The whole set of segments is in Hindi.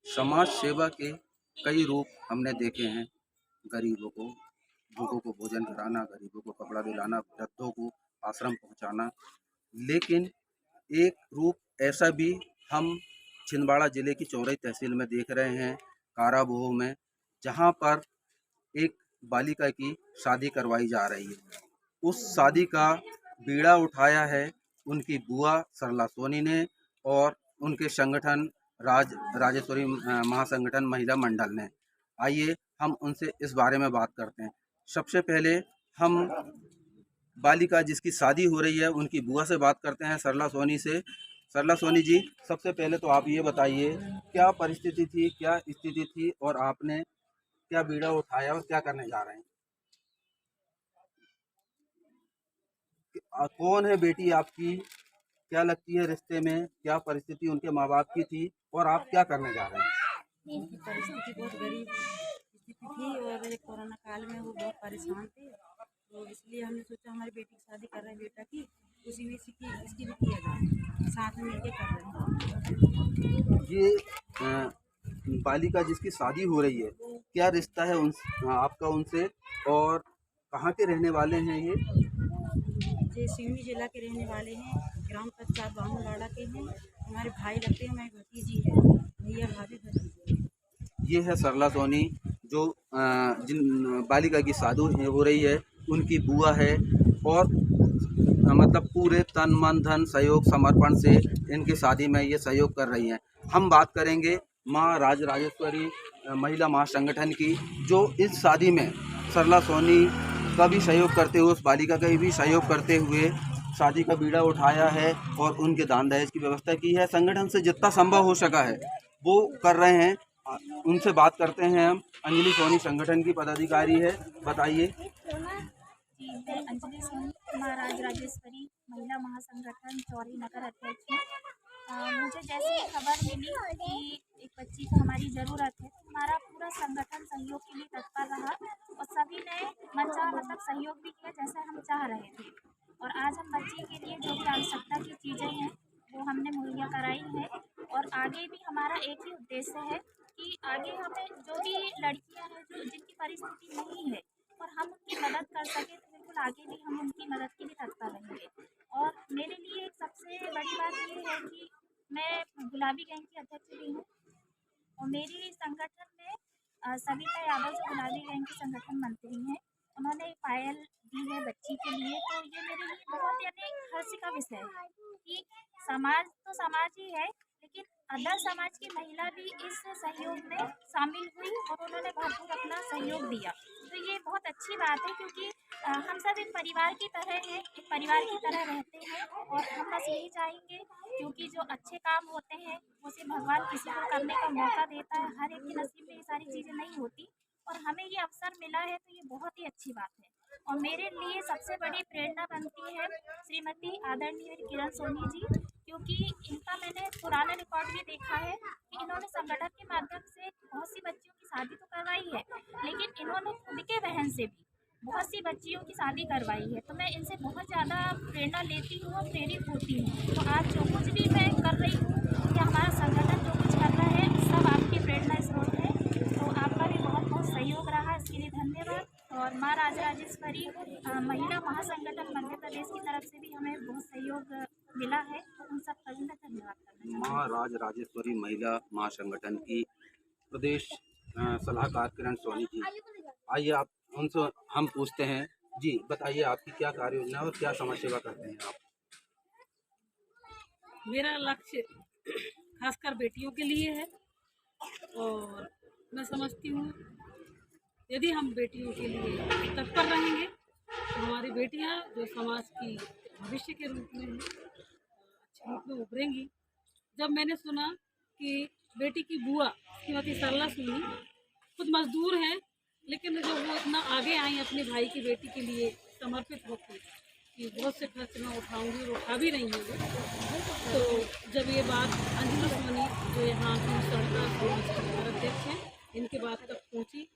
समाज सेवा के कई रूप हमने देखे हैं। गरीबों को, भूखों को भोजन कराना, गरीबों को कपड़ा दिलाना, वृद्धों को आश्रम पहुंचाना। लेकिन एक रूप ऐसा भी हम छिंदवाड़ा जिले की चौरई तहसील में देख रहे हैं, काराबोह में, जहां पर एक बालिका की शादी करवाई जा रही है। उस शादी का बीड़ा उठाया है उनकी बुआ सरला सोनी ने और उनके संगठन राजेश्वरी महासंगठन महिला मंडल ने। आइए हम उनसे इस बारे में बात करते हैं। सबसे पहले हम बालिका जिसकी शादी हो रही है उनकी बुआ से बात करते हैं, सरला सोनी से। सरला सोनी जी, सबसे पहले तो आप ये बताइए, क्या परिस्थिति थी, क्या स्थिति थी और आपने क्या बीड़ा उठाया और क्या करने जा रहे हैं? कौन है बेटी आपकी, क्या लगती है रिश्ते में, क्या परिस्थिति उनके माँ बाप की थी और आप क्या करने जा रहे हैं? उनकी परिस्थिति बहुत गरीब स्थिति थी और ये कोरोना काल में वो बहुत परेशान थे, तो इसलिए हमने सोचा हमारी बेटी की शादी कर रहे हैं बेटा की, उसी में इसकी भी किया जाए, साथ में मिलकर कर रहे हैं। ये बालिका जिसकी शादी हो रही है, क्या रिश्ता है आपका उनसे और कहाँ के रहने वाले हैं ये? ये सिवनी जिला के रहने वाले हैं, ग्राम पंचायत बामुवाड़ा के हैं। हमारे भाई लगते हैं, हमारी भतीजी है, भैया भाभी भतीजी। ये है सरला सोनी, जो जिन बालिका की शादी हो रही है उनकी बुआ है और मतलब पूरे तन मन धन सहयोग समर्पण से इनकी शादी में ये सहयोग कर रही हैं। हम बात करेंगे माँ राजेश्वरी महिला महासंगठन की, जो इस शादी में सरला सोनी का भी सहयोग करते हुए, उस बालिका का भी सहयोग करते हुए शादी का बीड़ा उठाया है और उनके दान दहेज की व्यवस्था की है। संगठन से जितना संभव हो सका है वो कर रहे हैं। उनसे बात करते हैं हम। अंजलि सोनी संगठन की पदाधिकारी है, बताइए। जी, मैं अंजलि सोनी महाराज राजेश्वरी महिला महासंगठन चौरी नगर अध्यक्ष हूँ। मुझे जैसे ही खबर मिली कि एक बच्ची को हमारी ज़रूरत है, तो हमारा पूरा संगठन सहयोग के लिए तत्पर रहा और सभी ने मनचाहा मतलब सहयोग भी किया जैसे हम चाह रहे थे। और आज हम बच्ची के लिए जो भी आवश्यकता की चीज़ें हैं वो हमने मुहैया कराई है। और आगे भी हमारा एक ही उद्देश्य है कि आगे हमें जो भी लड़कियां हैं जो जिनकी परिस्थिति नहीं है और हम उनकी मदद कर सकें, तो बिल्कुल आगे भी हम उनकी मदद के लिए तत्पर रहेंगे। और मेरे लिए एक सबसे बड़ी बात ये है कि मैं गुलाबी गैंग की अध्यक्ष भी हूँ और मेरी संगठन में सविता यादव जो गुलाबी गैंग की संगठन मंत्री हैं, उन्होंने पायल दी है बच्ची के लिए। तो ये मेरे लिए बहुत यानी हर्ष का विषय है कि समाज तो समाज ही है, लेकिन अदर समाज की महिला भी इस सहयोग में शामिल हुई और उन्होंने भरपूर अपना सहयोग दिया। तो ये बहुत अच्छी बात है क्योंकि हम सब एक परिवार की तरह हैं, एक परिवार की तरह रहते हैं और हम बस यही चाहेंगे, क्योंकि जो अच्छे काम होते हैं वो सिर्फ भगवान किसी को करने का मौका देता है, हर एक के नसीब में ये सारी चीज़ें नहीं होती और हमें ये अवसर मिला है, तो ये बहुत ही अच्छी बात है। और मेरे लिए सबसे बड़ी प्रेरणा बनती है श्रीमती आदरणीय किरण सोनी जी, क्योंकि इनका मैंने पुराना रिकॉर्ड भी देखा है कि इन्होंने संगठन के माध्यम से बहुत सी बच्चियों की शादी तो करवाई है, लेकिन इन्होंने खुद के बहन से भी बहुत सी बच्चियों की शादी करवाई है। तो मैं इनसे बहुत ज़्यादा प्रेरणा लेती हूँ और प्रेरित होती हूँ। तो आज जो कुछ भी मैं कर रही हूँ या हमारा संगठन जो कुछ कर रहा है, सब आपकी प्रेरणा स्रोत है। तो आपका भी बहुत बहुत सहयोग रहा, इसके लिए धन्यवाद। और माँ राजेश्वरी महिला महासंगठन मध्य प्रदेश की तरफ से भी हमें बहुत सहयोग मिला है, तो उन सब का भी मैं धन्यवाद करना चाहूँगी। माँ राजेश्वरी महिला महासंगठन की प्रदेश सलाहकार किरण सोनी जी, आइए आप उनसे हम पूछते हैं। जी, बताइए आपकी क्या कार्य योजना है और क्या समाज सेवा करते हैं आप? मेरा लक्ष्य खासकर बेटियों के लिए है और मैं समझती हूँ यदि हम बेटियों के लिए तत्पर रहेंगे तो हमारी बेटियाँ जो समाज की भविष्य के रूप में हैं, अच्छे रूप में उभरेंगी। जब मैंने सुना कि बेटी की बुआ श्रीमती सरला सोनी खुद मजदूर हैं, लेकिन जो वो इतना आगे आई अपने भाई की बेटी के लिए समर्पित होकर कि बहुत से खर्च मैं उठाऊंगी, वो उठा भी रही हैं। तो जब ये बात अंजलि सोनी जो यहाँ की सरकार समाज की अध्यक्ष हैं, इनके बात तक पहुँची,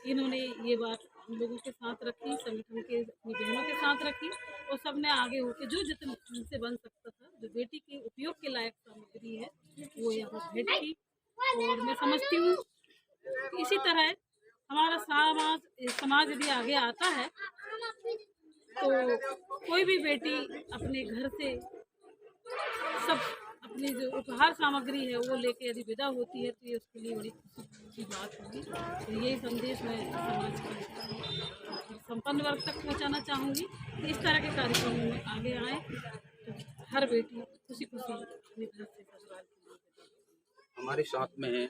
इन्होंने ये बात हम लोगों के साथ रखी, संगठन के अपनी बहनों के साथ रखी और सबने आगे होकर जो जितने उनसे बन सकता था, जो बेटी के उपयोग के लायक सामग्री है वो यहाँ भेंट की और मैं समझती हूँ कि इसी तरह हमारा समाज यदि आगे आता है तो कोई भी बेटी अपने घर से सब अपनी जो उपहार सामग्री है वो लेके यदि विदा होती है तो ये उसके लिए बड़ी खुशी की बात होगी। तो यही संदेश मैं समाज के संपन्न वर्ग तक पहुंचाना चाहूँगी कि इस तरह के कार्यक्रमों में आगे आए तो हर बेटी खुशी खुशी अपने घर से ससुराल के लिए विदा हो। हमारे साथ में है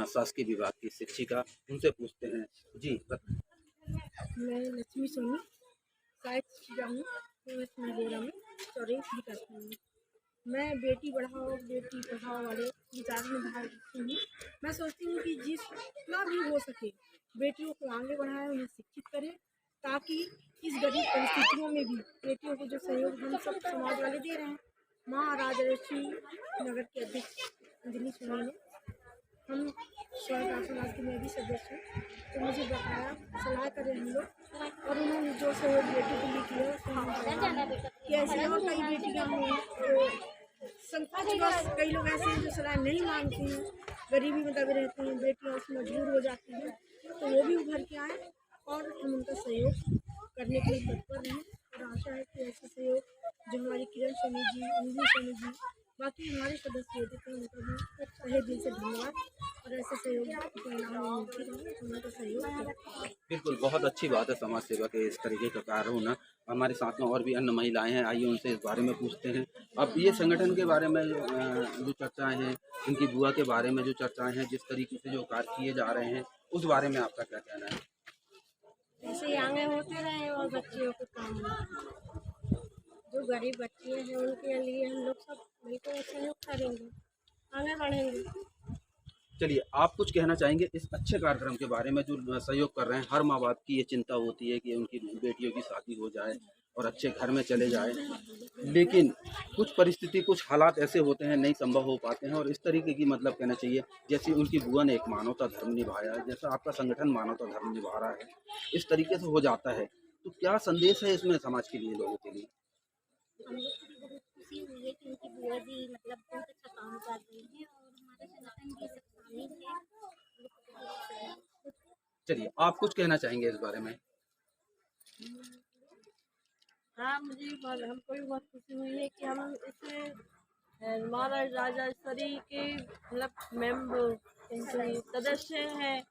शासकीय विभाग की शिक्षिका, उनसे पूछते हैं। जी मैं लक्ष्मी सोनी सहायक शिक्षिका हूँ गोरा में चौरी करती हूँ। मैं बेटी बढ़ाओ बेटी पढ़ाओ वाले विचार में भाग रखती हूँ। मैं सोचती हूँ कि जितना भी हो सके बेटियों को आगे बढ़ाएं, उन्हें शिक्षित करें, ताकि इस गरीब परिस्थितियों में भी बेटियों को जो सहयोग हम सब समाज वाले दे रहे हैं। माँ राजलक्ष्मी नगर के अध्यक्ष अंजलि सोनी ने, हम स्वर्ण समाज के मैं भी सदस्य हूँ, तो मुझे बताया सलाह करें हम लोग, और उन्होंने जो सहयोग बेटी के लिए किया कि ऐसी और कई बेटियाँ हैं जो संकोचवश कई लोग ऐसे हैं जो सलाह नहीं मांगती हैं, गरीबी में दबे रहती हैं, बेटियाँ उसमें मजबूर हो जाती हैं, तो वो भी उभर के आए और हम उनका सहयोग करने के लिए तत्पर रहें। और आशा है कि ऐसे सहयोग जो हमारी किरण सोनी जी, अंजलि सोनी जी, बाकी हमारे सदस्य होते हैं, उनका भी तहे दिल से धन्यवाद। और ऐसे सहयोग परिणाम मिलते रहे, उनका सहयोग करें। बिल्कुल, बहुत अच्छी बात है समाज सेवा के इस तरीके का कार्य होना। हमारे साथ में और भी अन्य महिलाएं हैं, आइए उनसे इस बारे में पूछते हैं। अब ये संगठन के बारे में जो चर्चाएं हैं, इनकी बुआ के बारे में जो चर्चाएं हैं, जिस तरीके से जो कार्य किए जा रहे हैं, उस बारे में आपका क्या कहना है? ऐसे ही आगे होते रहे और बच्चियों को काम जो गरीब बच्चे हैं उनके लिए हम लोग सब मिलकर सहयोग करेंगे, आगे बढ़ेंगे। चलिए, आप कुछ कहना चाहेंगे इस अच्छे कार्यक्रम के बारे में जो सहयोग कर रहे हैं? हर माँ बाप की ये चिंता होती है कि उनकी बेटियों की शादी हो जाए और अच्छे घर में चले जाए, लेकिन कुछ परिस्थिति, कुछ हालात ऐसे होते हैं नहीं संभव हो पाते हैं, और इस तरीके की मतलब कहना चाहिए जैसे उनकी बुआ ने एक मानवता धर्म निभाया है, जैसा आपका संगठन मानवता धर्म निभा रहा है, इस तरीके से हो जाता है, तो क्या संदेश है इसमें समाज के लिए, लोगों के लिए? हम लोग को भी बहुत खुशी हुई है कि उनकी बुआ जी मतलब बहुत अच्छा काम कर रही है और हमारे संगठन भी सब शामिल है। चलिए, आप कुछ कहना चाहेंगे इस बारे में? हाँ, हमको भी बहुत खुशी हुई है कि हम इसमें महाराज राजेश्वरी के मतलब सदस्य हैं।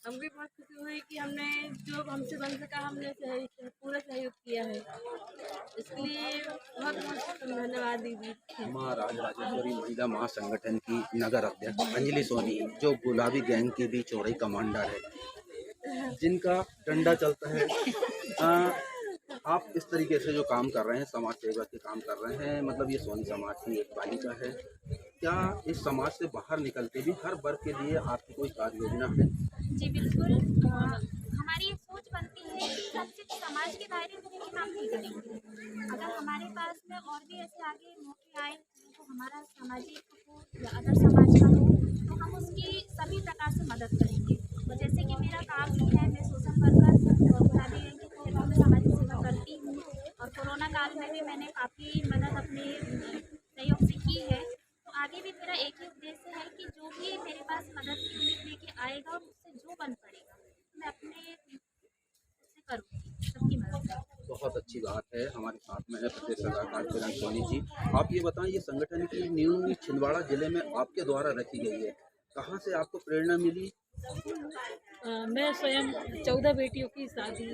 हम भी बहुत खुशी हुई कि हमने जो हमसे बन सका हमने पूरा सहयोग किया है, इसलिए बहुत बहुत धन्यवाद दीदी। माँ राजेश्वरी महिला महासंगठन की नगर अध्यक्ष अंजलि सोनी, जो गुलाबी गैंग की भी चौड़ाई कमांडर है, जिनका डंडा चलता है। आप इस तरीके से जो काम कर रहे हैं, समाज सेवा के काम कर रहे हैं, मतलब ये सोनी समाज की एक बालिका है, क्या इस समाज से बाहर निकलते भी हर वर्ग के लिए आपकी कोई कार्य योजना है? जी बिल्कुल, हमारी एक सोच बनती है कि सब सिर्फ समाज के दायरे में ही काम नहीं करेंगे। अगर हमारे पास में और भी ऐसे आगे मौके आए तो हमारा सामाजिक हो या अदर समाज का हो तो हम उसकी सभी प्रकार से मदद करेंगे। और जैसे कि मेरा काम भी है, मैं सोशल वर्कर और गुलाबी गैंग के तहत मैं सामाजिक सेवा करती हूँ और कोरोना काल में भी मैंने काफ़ी मदद अपने सहयोग से की है। तो आगे भी मेरा एक ही उद्देश्य है कि जो भी मेरे पास मदद की उम्मीद लेके आएगा उससे जो बन पड़ेगा मैं अपने से करूँगी, सबकी मदद करूँगी। बहुत अच्छी बात है। हमारे साथ में है प्रदेश सलाहकार किरण सोनी जी। आप ये बताएं, ये संगठन की नींव छिंदवाड़ा जिले में आपके द्वारा रखी गई है, कहाँ से आपको प्रेरणा मिली? मैं स्वयं 14 बेटियों की शादी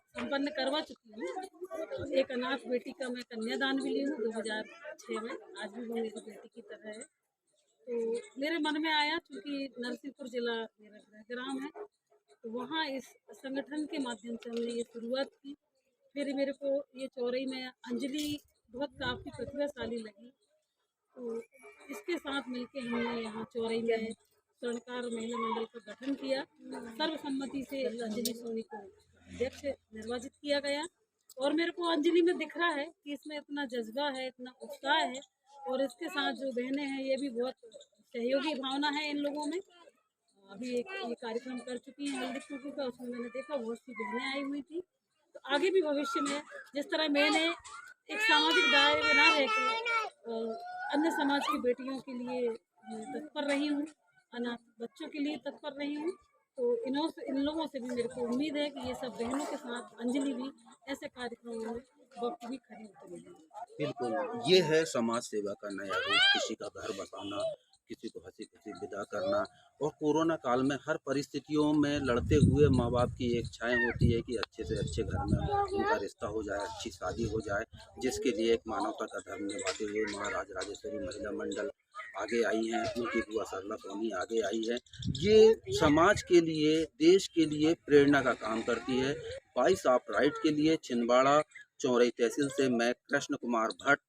संपन्न करवा चुकी हूँ। एक अनाथ बेटी का मैं कन्यादान भी ली हूँ 2006 में, आज भी वो मेरी बेटी की तरह है। तो मेरे मन में आया, क्योंकि नरसिंहपुर जिला मेरा गृहग्राम है, तो वहाँ इस संगठन के माध्यम से हमने ये शुरुआत की। फिर मेरे को ये चौरई में अंजलि बहुत काफ़ी प्रतिभाशाली लगी, तो इसके साथ मिलके हमने यहाँ चौरई में स्वर्णकार महिला मंडल का गठन किया। सर्वसम्मति से अंजलि सोनी को अध्यक्ष निर्वाचित किया गया, और मेरे को अंजलि में दिख रहा है कि इसमें इतना जज्बा है, इतना उत्साह है, और इसके साथ जो बहनें हैं ये भी बहुत सहयोगी भावना है इन लोगों में। अभी एक ये कार्यक्रम कर चुकी हैं हल्दी कुमकुम का, उसमें मैंने देखा बहुत सी बहनें आई हुई थी। तो आगे भी भविष्य में जिस तरह मैंने एक सामाजिक दायरे में ना रहकर अन्य समाज की बेटियों के लिए तत्पर रही हूँ, अनाथ बच्चों के लिए तत्पर रही हूँ। तो इन लोगों से भी मेरे को उम्मीद है कि ये सब बहनों के साथ अंजलि भी ऐसे कार्यक्रमों में बखूबी खड़ी उतरेगी। बिल्कुल, ये है समाज सेवा का नया रूप, किसी का घर बसाना, किसी को हँसी-खुशी विदा करना। और कोरोना काल में हर परिस्थितियों में लड़ते हुए माँ-बाप की एक इच्छाएँ होती है कि अच्छे से अच्छे घर में उनका रिश्ता हो जाए, अच्छी शादी हो जाए, जिसके लिए एक मानवता का धर्म निभाते हुए माँ राजराजेश्वरी महिला मंडल आगे आई हैं, उनकी बुआ सरला सोनी आगे आई है। ये समाज के लिए, देश के लिए प्रेरणा का काम करती है। वॉइस ऑफ राइट के लिए छिंदवाड़ा चौरई तहसील से मैं कृष्ण कुमार भट्ट